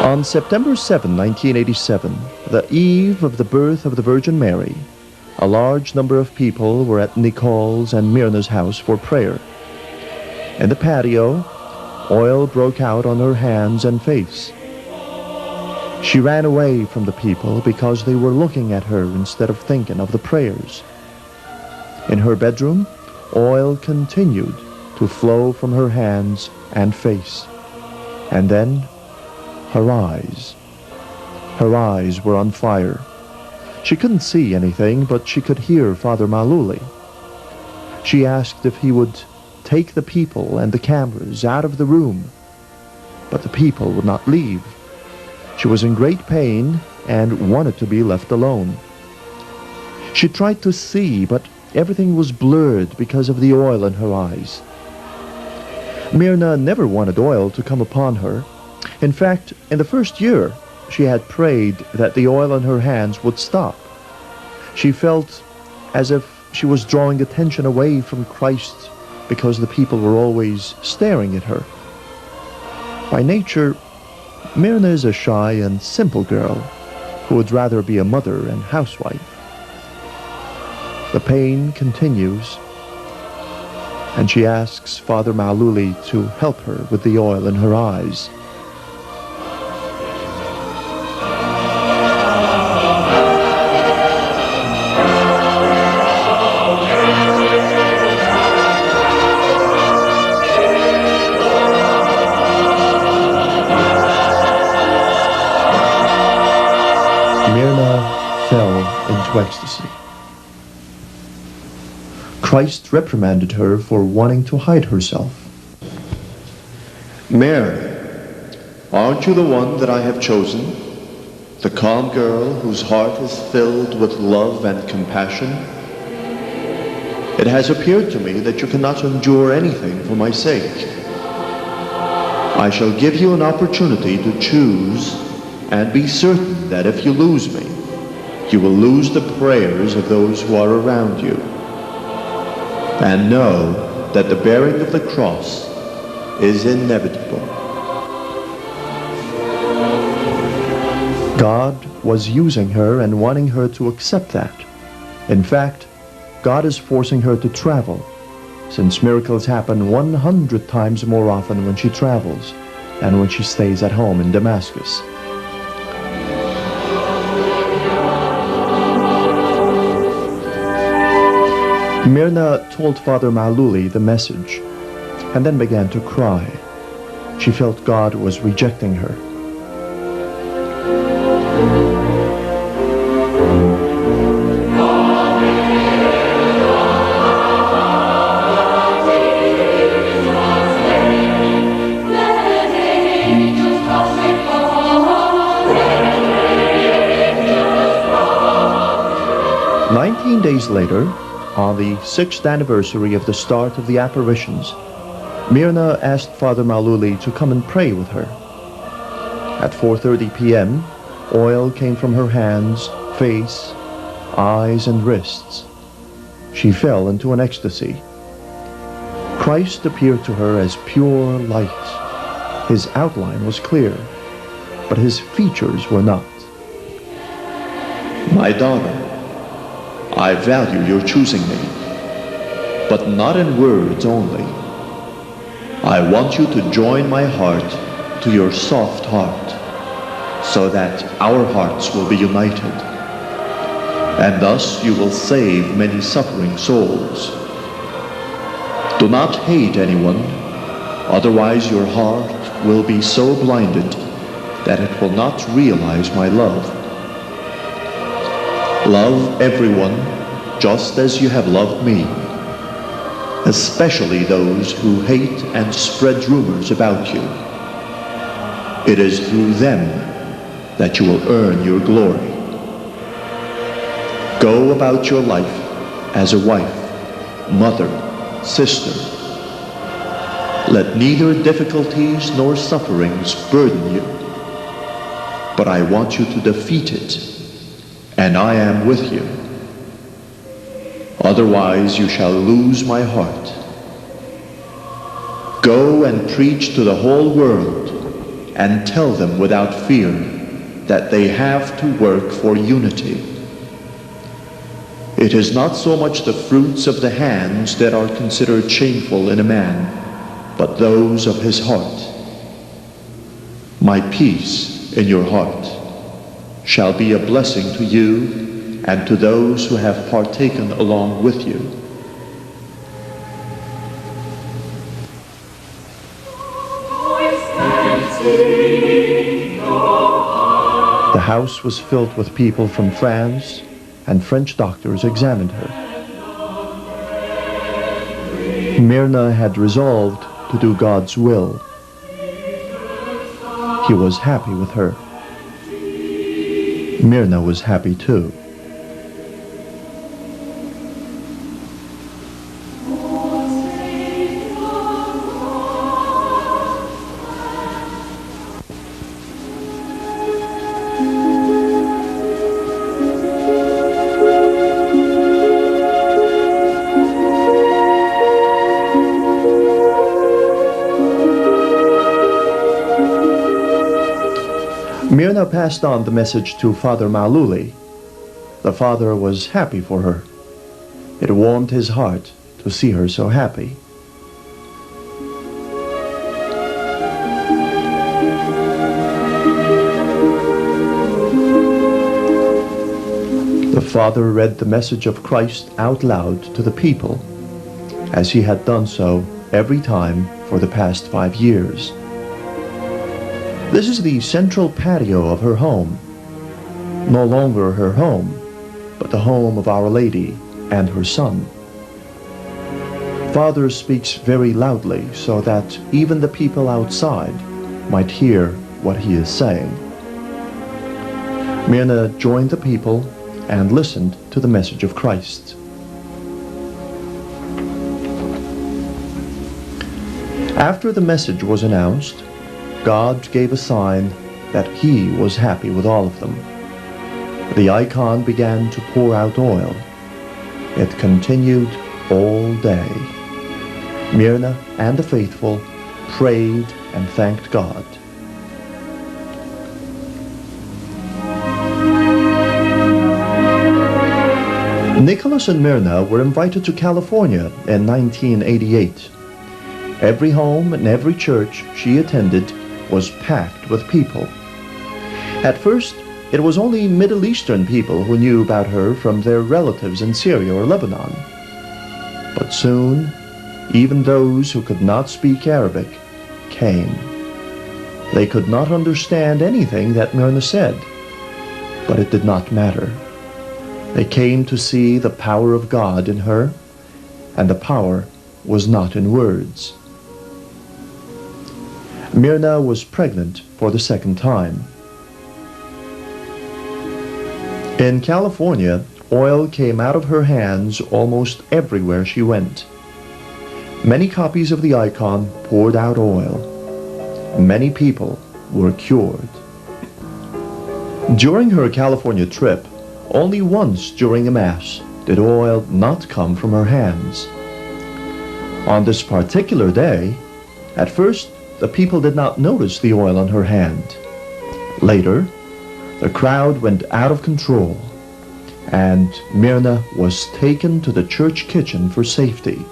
On September 7, 1987, the eve of the birth of the Virgin Mary, a large number of people were at Nicole's and Myrna's house for prayer. In the patio, oil broke out on her hands and face. She ran away from the people because they were looking at her instead of thinking of the prayers. In her bedroom, oil continued to flow from her hands and face. And then, her eyes. Her eyes were on fire. She couldn't see anything, but she could hear Father Maluli. She asked if he would take the people and the cameras out of the room, but the people would not leave. She was in great pain and wanted to be left alone. She tried to see, but everything was blurred because of the oil in her eyes. Myrna never wanted oil to come upon her. In fact, in the first year, she had prayed that the oil in her hands would stop. She felt as if she was drawing attention away from Christ because the people were always staring at her. By nature, Myrna is a shy and simple girl who would rather be a mother and housewife. The pain continues, and she asks Father Maluli to help her with the oil in her eyes. Myrna fell into ecstasy. Christ reprimanded her for wanting to hide herself. Mary, aren't you the one that I have chosen? The calm girl whose heart is filled with love and compassion? It has appeared to me that you cannot endure anything for my sake. I shall give you an opportunity to choose, and be certain that if you lose me, you will lose the prayers of those who are around you. And know that the bearing of the cross is inevitable. God was using her and wanting her to accept that. In fact, God is forcing her to travel, since miracles happen 100 times more often when she travels than when she stays at home in Damascus. Myrna told Father Maluli the message, and then began to cry. She felt God was rejecting her. Days later, on the 6th anniversary of the start of the apparitions, Myrna asked Father Maluli to come and pray with her. At 4:30 p.m., oil came from her hands, face, eyes, and wrists. She fell into an ecstasy. Christ appeared to her as pure light. His outline was clear, but his features were not. My daughter, I value your choosing me, but not in words only. I want you to join my heart to your soft heart, so that our hearts will be united, and thus you will save many suffering souls. Do not hate anyone, otherwise your heart will be so blinded that it will not realize my love. Love everyone just as you have loved me, especially those who hate and spread rumors about you. It is through them that you will earn your glory. Go about your life as a wife, mother, sister. Let neither difficulties nor sufferings burden you, but I want you to defeat it, and I am with you. Otherwise you shall lose my heart. Go and preach to the whole world and tell them without fear that they have to work for unity. It is not so much the fruits of the hands that are considered shameful in a man, but those of his heart. My peace in your heart shall be a blessing to you and to those who have partaken along with you. The house was filled with people from France, and French doctors examined her. Myrna had resolved to do God's will. He was happy with her. Myrna was happy too. Myrna passed on the message to Father Maluli. The father was happy for her. It warmed his heart to see her so happy. The father read the message of Christ out loud to the people, as he had done so every time for the past 5 years. This is the central patio of her home. No longer her home, but the home of Our Lady and her Son. Father speaks very loudly so that even the people outside might hear what he is saying. Myrna joined the people and listened to the message of Christ. After the message was announced, God gave a sign that he was happy with all of them. The icon began to pour out oil. It continued all day. Myrna and the faithful prayed and thanked God. Nicholas and Myrna were invited to California in 1988. Every home and every church she attended was packed with people. At first, it was only Middle Eastern people who knew about her from their relatives in Syria or Lebanon. But soon, even those who could not speak Arabic came. They could not understand anything that Myrna said, but it did not matter. They came to see the power of God in her, and the power was not in words. Myrna was pregnant for the second time. In California, oil came out of her hands almost everywhere she went. Many copies of the icon poured out oil. Many people were cured. During her California trip, only once during a Mass did oil not come from her hands. On this particular day, at first, the people did not notice the oil on her hand. Later, the crowd went out of control, and Myrna was taken to the church kitchen for safety.